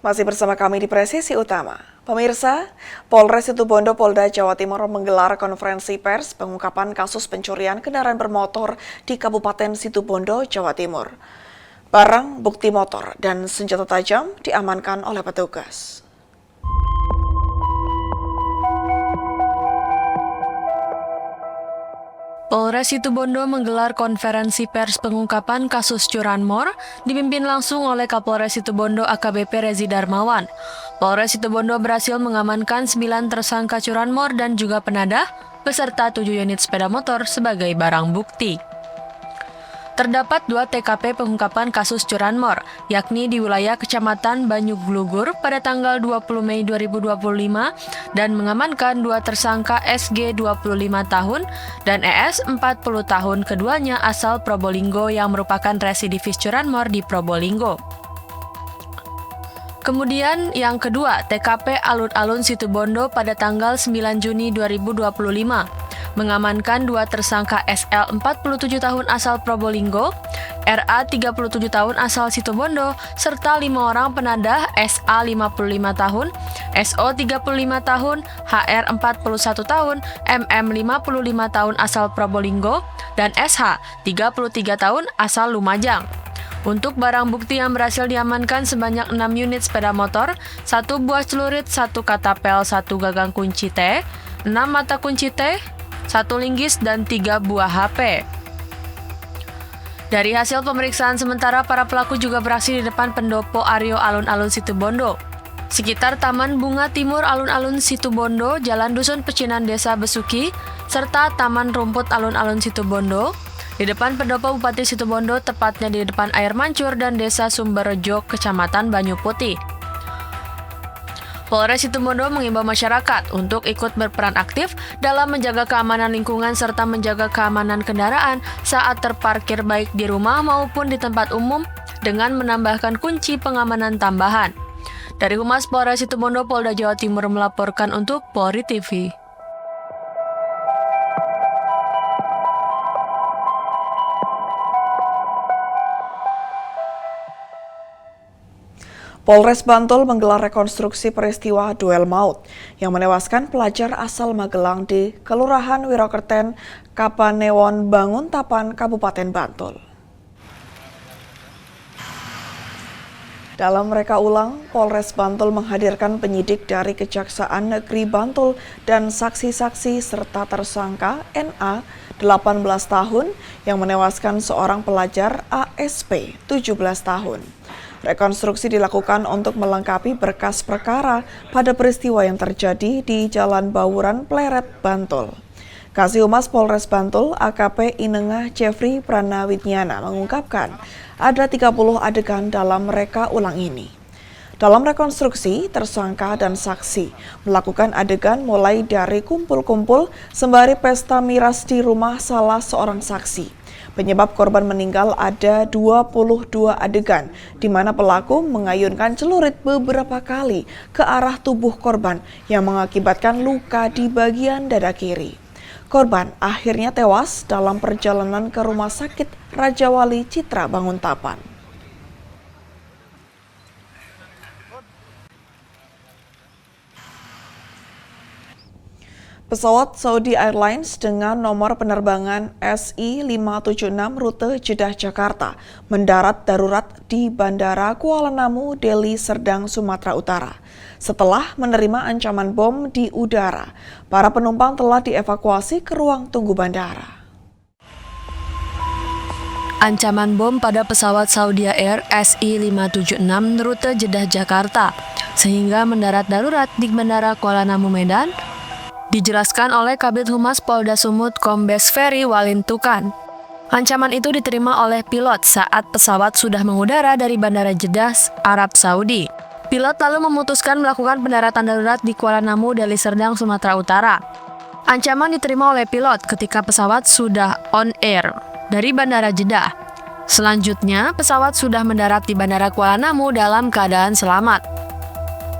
Masih bersama kami di Presisi Utama. Pemirsa, Polres Situbondo Polda Jawa Timur menggelar konferensi pers pengungkapan kasus pencurian kendaraan bermotor di Kabupaten Situbondo, Jawa Timur. Barang bukti motor dan senjata tajam diamankan oleh petugas. Polres Situbondo menggelar konferensi pers pengungkapan kasus curanmor dipimpin langsung oleh Kapolres Situbondo AKBP Rezi Darmawan. Polres Situbondo berhasil mengamankan 9 tersangka curanmor dan juga penadah beserta 7 unit sepeda motor sebagai barang bukti. Terdapat 2 TKP pengungkapan kasus curanmor, yakni di wilayah Kecamatan Banyuglugur pada tanggal 20 Mei 2025 dan mengamankan 2 tersangka SG 25 tahun dan ES 40 tahun, keduanya asal Probolinggo yang merupakan residivis curanmor di Probolinggo. Kemudian yang kedua, TKP Alun-Alun Situbondo pada tanggal 9 Juni 2025. Mengamankan 2 tersangka SL 47 tahun asal Probolinggo, RA 37 tahun asal Situbondo, serta 5 orang penadah SA 55 tahun, SO 35 tahun, HR 41 tahun, MM 55 tahun asal Probolinggo, dan SH 33 tahun asal Lumajang. Untuk barang bukti yang berhasil diamankan sebanyak 6 unit sepeda motor, 1 buah celurit, 1 katapel, 1 gagang kunci T, 6 mata kunci T, 1 linggis, dan 3 buah HP. Dari hasil pemeriksaan sementara, para pelaku juga beraksi di depan pendopo Aryo Alun-Alun Situbondo, sekitar Taman Bunga Timur Alun-Alun Situbondo, Jalan Dusun Pecinan Desa Besuki, serta Taman Rumput Alun-Alun Situbondo, di depan pendopo Bupati Situbondo, tepatnya di depan Air Mancur dan Desa Sumberjo, Kecamatan Banyu Putih. Polres Situbondo mengimbau masyarakat untuk ikut berperan aktif dalam menjaga keamanan lingkungan serta menjaga keamanan kendaraan saat terparkir baik di rumah maupun di tempat umum dengan menambahkan kunci pengamanan tambahan. Dari Humas Polres Situbondo Polda Jawa Timur melaporkan untuk Polri TV. Polres Bantul menggelar rekonstruksi peristiwa duel maut yang menewaskan pelajar asal Magelang di Kelurahan Wirokerten, Kapanewon, Banguntapan, Kabupaten Bantul. Dalam reka ulang, Polres Bantul menghadirkan penyidik dari Kejaksaan Negeri Bantul dan saksi-saksi serta tersangka NA 18 tahun yang menewaskan seorang pelajar ASP 17 tahun. Rekonstruksi dilakukan untuk melengkapi berkas perkara pada peristiwa yang terjadi di Jalan Bawuran Pleret, Bantul. Kasih Humas Polres Bantul, AKP Inengah Jeffrey Pranawidnyana mengungkapkan ada 30 adegan dalam reka ulang ini. Dalam rekonstruksi, tersangka dan saksi melakukan adegan mulai dari kumpul-kumpul sembari pesta miras di rumah salah seorang saksi. Penyebab korban meninggal ada 22 adegan, di mana pelaku mengayunkan celurit beberapa kali ke arah tubuh korban yang mengakibatkan luka di bagian dada kiri. Korban akhirnya tewas dalam perjalanan ke Rumah Sakit Raja Wali Citra Banguntapan. Pesawat Saudi Airlines dengan nomor penerbangan SI576 rute Jeddah Jakarta mendarat darurat di Bandara Kuala Namu, Deli Serdang, Sumatera Utara. Setelah menerima ancaman bom di udara, para penumpang telah dievakuasi ke ruang tunggu bandara. Ancaman bom pada pesawat Saudi Air SI576 rute Jeddah Jakarta sehingga mendarat darurat di Bandara Kuala Namu, Medan, dijelaskan oleh Kabid Humas Polda Sumut Kombes Ferry Walintukan. Ancaman itu diterima oleh pilot saat pesawat sudah mengudara dari Bandara Jeddah, Arab Saudi. Pilot lalu memutuskan melakukan pendaratan darurat di Kuala Namu, Deli Serdang, Sumatera Utara. Ancaman diterima oleh pilot ketika pesawat sudah on air dari Bandara Jeddah. Selanjutnya, pesawat sudah mendarat di Bandara Kuala Namu dalam keadaan selamat.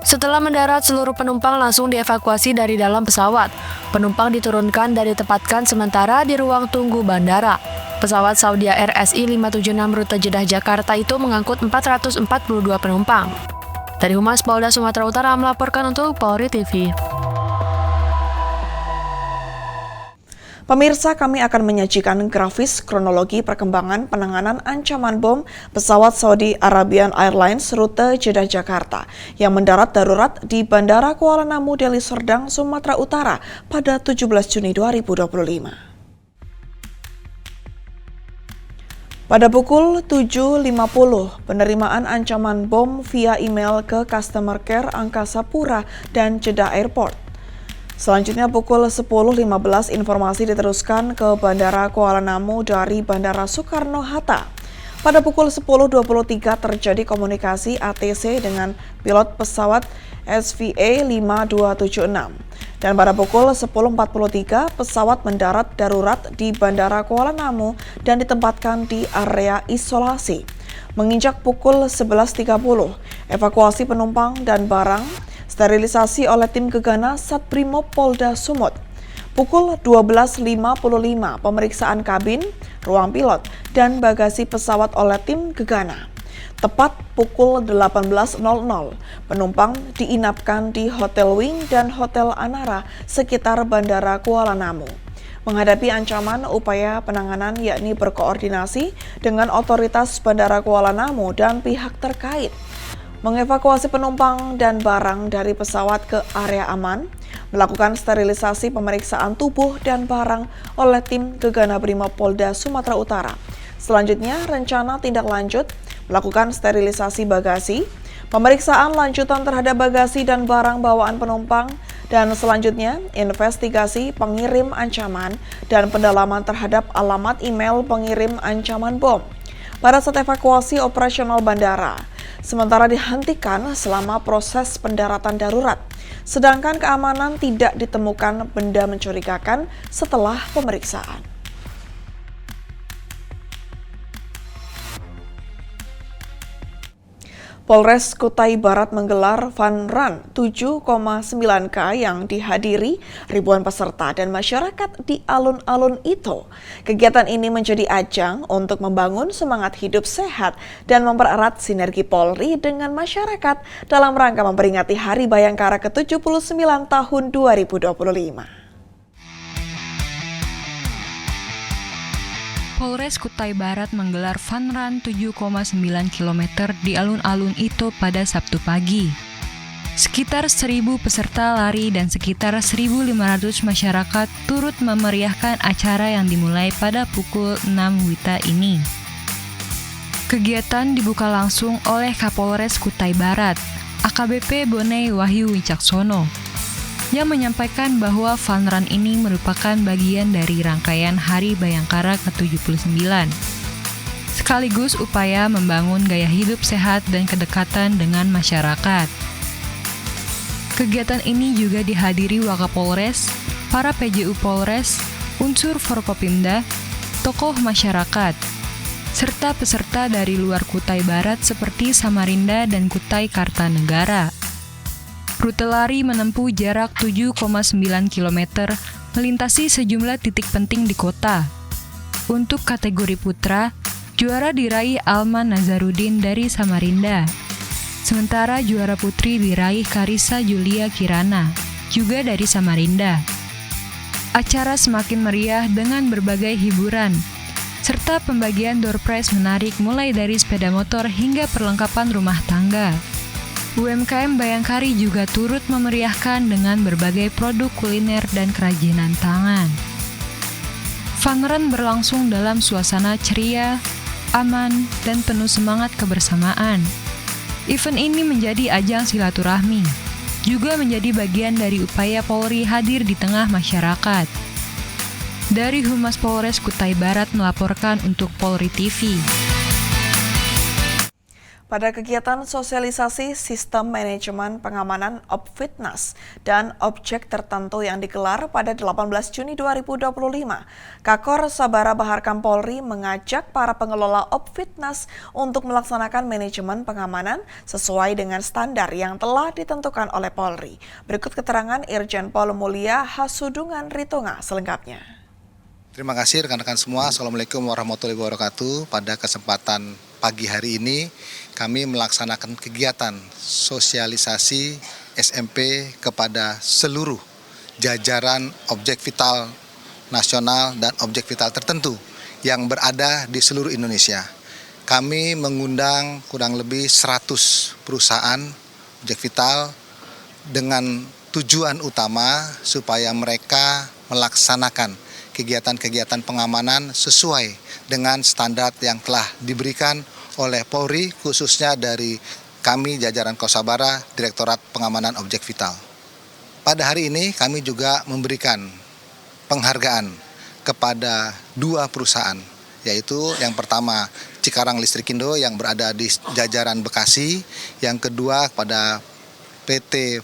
Setelah mendarat, seluruh penumpang langsung dievakuasi dari dalam pesawat. Penumpang diturunkan dan ditempatkan sementara di ruang tunggu bandara. Pesawat Saudi Air SI576 rute Jeddah Jakarta itu mengangkut 442 penumpang. Dari Humas Polda Sumatera Utara melaporkan untuk Polri TV. Pemirsa, kami akan menyajikan grafis kronologi perkembangan penanganan ancaman bom pesawat Saudi Arabian Airlines rute Jeddah Jakarta yang mendarat darurat di Bandara Kuala Namu, Deli Serdang, Sumatera Utara pada 17 Juni 2025. Pada pukul 7.50, penerimaan ancaman bom via email ke Customer Care Angkasa Pura dan Jeddah Airport. Selanjutnya pukul 10.15 informasi diteruskan ke Bandara Kuala Namu dari Bandara Soekarno-Hatta. Pada pukul 10.23 terjadi komunikasi ATC dengan pilot pesawat SVA 5276. Dan pada pukul 10.43 pesawat mendarat darurat di Bandara Kuala Namu dan ditempatkan di area isolasi. Menginjak pukul 11.30, evakuasi penumpang dan barang sterilisasi oleh tim Gegana Satbrimob Polda Sumut. Pukul 12.55 pemeriksaan kabin, ruang pilot, dan bagasi pesawat oleh tim Gegana. Tepat pukul 18.00, penumpang diinapkan di Hotel Wing dan Hotel Anara sekitar Bandara Kuala Namu. Menghadapi ancaman, upaya penanganan yakni berkoordinasi dengan otoritas Bandara Kuala Namu dan pihak terkait, mengevakuasi penumpang dan barang dari pesawat ke area aman, melakukan sterilisasi pemeriksaan tubuh dan barang oleh tim Gegana Brimob Polda Sumatera Utara. Selanjutnya, rencana tindak lanjut, melakukan sterilisasi bagasi, pemeriksaan lanjutan terhadap bagasi dan barang bawaan penumpang, dan selanjutnya investigasi pengirim ancaman dan pendalaman terhadap alamat email pengirim ancaman bom. Pada saat evakuasi operasional bandara, sementara dihentikan selama proses pendaratan darurat, sedangkan keamanan tidak ditemukan benda mencurigakan setelah pemeriksaan. Polres Kutai Barat menggelar Fun Run 7,9K yang dihadiri ribuan peserta dan masyarakat di alun-alun Ito. Kegiatan ini menjadi ajang untuk membangun semangat hidup sehat dan mempererat sinergi Polri dengan masyarakat dalam rangka memperingati Hari Bayangkara ke-79 tahun 2025. Polres Kutai Barat menggelar Fun Run 7,9 km di alun-alun Ito pada Sabtu pagi. Sekitar 1.000 peserta lari dan sekitar 1.500 masyarakat turut memeriahkan acara yang dimulai pada pukul 6 WITA ini. Kegiatan dibuka langsung oleh Kapolres Kutai Barat, AKBP Bonei Wahyu Wicaksono, yang menyampaikan bahwa Fun Run ini merupakan bagian dari rangkaian Hari Bayangkara ke-79, sekaligus upaya membangun gaya hidup sehat dan kedekatan dengan masyarakat. Kegiatan ini juga dihadiri Wakapolres, para PJU Polres, unsur Forkopimda, tokoh masyarakat, serta peserta dari luar Kutai Barat seperti Samarinda dan Kutai Kartanegara. Rute lari menempuh jarak 7,9 km, melintasi sejumlah titik penting di kota. Untuk kategori putra, juara diraih Alman Nazarudin dari Samarinda. Sementara juara putri diraih Karissa Julia Kirana, juga dari Samarinda. Acara semakin meriah dengan berbagai hiburan, serta pembagian door prize menarik mulai dari sepeda motor hingga perlengkapan rumah tangga. UMKM Bayangkari juga turut memeriahkan dengan berbagai produk kuliner dan kerajinan tangan. Fun Run berlangsung dalam suasana ceria, aman, dan penuh semangat kebersamaan. Event ini menjadi ajang silaturahmi, juga menjadi bagian dari upaya Polri hadir di tengah masyarakat. Dari Humas Polres Kutai Barat melaporkan untuk Polri TV. Pada kegiatan sosialisasi sistem manajemen pengamanan Opfitnas dan objek tertentu yang digelar pada 18 Juni 2025, Kakor Sabara Baharkam Polri mengajak para pengelola Opfitnas untuk melaksanakan manajemen pengamanan sesuai dengan standar yang telah ditentukan oleh Polri. Berikut keterangan Irjen Pol Mulia Hasudungan Ritonga selengkapnya. Terima kasih rekan-rekan semua. Assalamualaikum warahmatullahi wabarakatuh. Pada kesempatan pagi hari ini kami melaksanakan kegiatan sosialisasi SMP kepada seluruh jajaran objek vital nasional dan objek vital tertentu yang berada di seluruh Indonesia. Kami mengundang kurang lebih 100 perusahaan objek vital dengan tujuan utama supaya mereka melaksanakan kegiatan-kegiatan pengamanan sesuai dengan standar yang telah diberikan oleh Polri, khususnya dari kami jajaran Kosabara Direktorat Pengamanan Objek Vital. Pada hari ini kami juga memberikan penghargaan kepada 2 perusahaan, yaitu yang pertama Cikarang Listrikindo yang berada di jajaran Bekasi, yang kedua kepada PT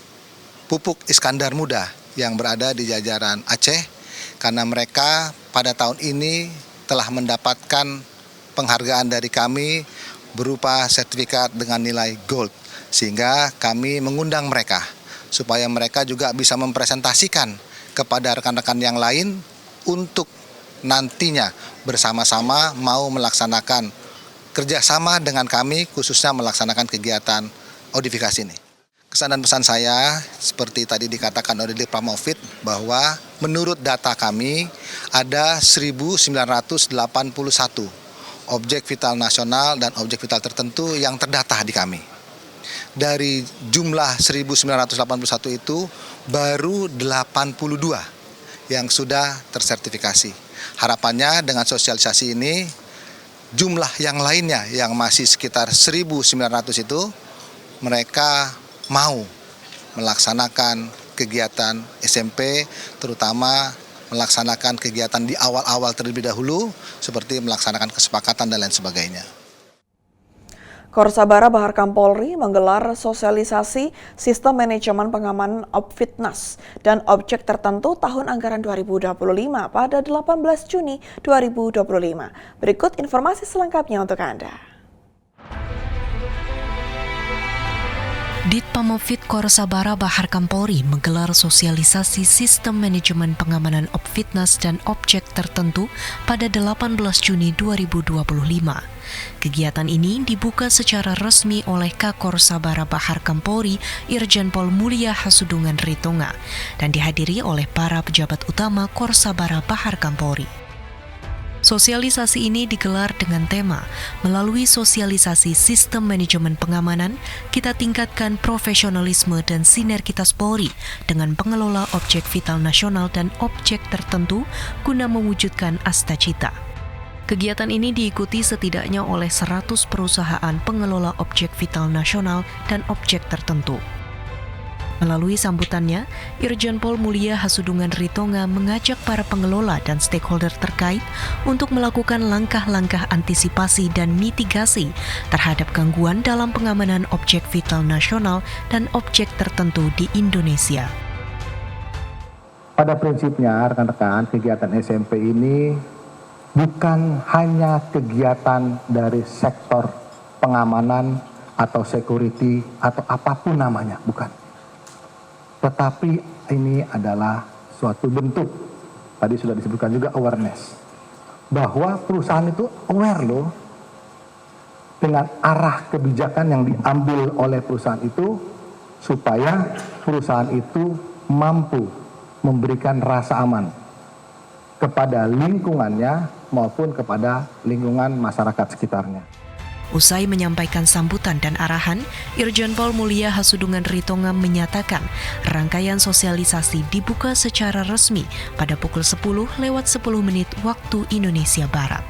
Pupuk Iskandar Muda yang berada di jajaran Aceh, karena mereka pada tahun ini telah mendapatkan penghargaan dari kami berupa sertifikat dengan nilai gold, sehingga kami mengundang mereka supaya mereka juga bisa mempresentasikan kepada rekan-rekan yang lain untuk nantinya bersama-sama mau melaksanakan kerjasama dengan kami, khususnya melaksanakan kegiatan audifikasi ini. Kesan dan pesan saya seperti tadi dikatakan oleh Dirpam Movit bahwa menurut data kami ada 1.981 objek vital nasional dan objek vital tertentu yang terdata di kami. Dari jumlah 1.981 itu baru 82 yang sudah tersertifikasi. Harapannya dengan sosialisasi ini jumlah yang lainnya yang masih sekitar 1.900 itu mereka mau melaksanakan kegiatan SMP, terutama melaksanakan kegiatan di awal-awal terlebih dahulu, seperti melaksanakan kesepakatan dan lain sebagainya. Korsabara Baharkam Polri menggelar sosialisasi sistem manajemen pengamanan Opfitnas dan objek tertentu tahun anggaran 2025 pada 18 Juni 2025. Berikut informasi selengkapnya untuk Anda. Ditpamofit Korsabara Baharkam Polri menggelar sosialisasi sistem manajemen pengamanan Opfitnas dan objek tertentu pada 18 Juni 2025. Kegiatan ini dibuka secara resmi oleh Kakorsabara Baharkam Polri Irjen Pol Mulia Hasudungan Ritonga dan dihadiri oleh para pejabat utama Korsabara Baharkam Polri. Sosialisasi ini digelar dengan tema, melalui sosialisasi sistem manajemen pengamanan, kita tingkatkan profesionalisme dan sinergitas Polri dengan pengelola objek vital nasional dan objek tertentu guna mewujudkan Astacita. Kegiatan ini diikuti setidaknya oleh 100 perusahaan pengelola objek vital nasional dan objek tertentu. Melalui sambutannya, Irjen Pol Mulia Hasudungan Ritonga mengajak para pengelola dan stakeholder terkait untuk melakukan langkah-langkah antisipasi dan mitigasi terhadap gangguan dalam pengamanan objek vital nasional dan objek tertentu di Indonesia. Pada prinsipnya, rekan-rekan, kegiatan SMP ini bukan hanya kegiatan dari sektor pengamanan atau security atau apapun namanya, bukan. Tetapi ini adalah suatu bentuk, tadi sudah disebutkan juga awareness, bahwa perusahaan itu aware loh dengan arah kebijakan yang diambil oleh perusahaan itu supaya perusahaan itu mampu memberikan rasa aman kepada lingkungannya maupun kepada lingkungan masyarakat sekitarnya. Usai menyampaikan sambutan dan arahan, Irjen Pol Mulia Hasudungan Ritonga menyatakan rangkaian sosialisasi dibuka secara resmi pada pukul 10:10 waktu Indonesia Barat.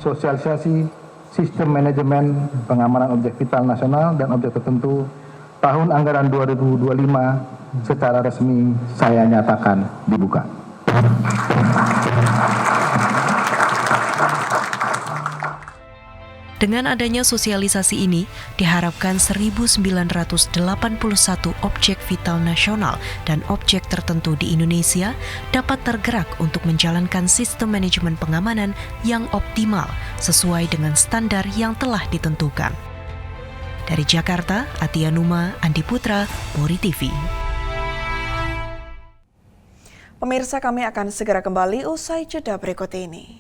Sosialisasi sistem manajemen pengamanan objek vital nasional dan objek tertentu tahun anggaran 2025 secara resmi saya nyatakan dibuka. Dengan adanya sosialisasi ini, diharapkan 1.981 objek vital nasional dan objek tertentu di Indonesia dapat tergerak untuk menjalankan sistem manajemen pengamanan yang optimal sesuai dengan standar yang telah ditentukan. Dari Jakarta, Atia Numa, Andi Putra, Polri TV. Pemirsa, kami akan segera kembali usai jeda berikut ini.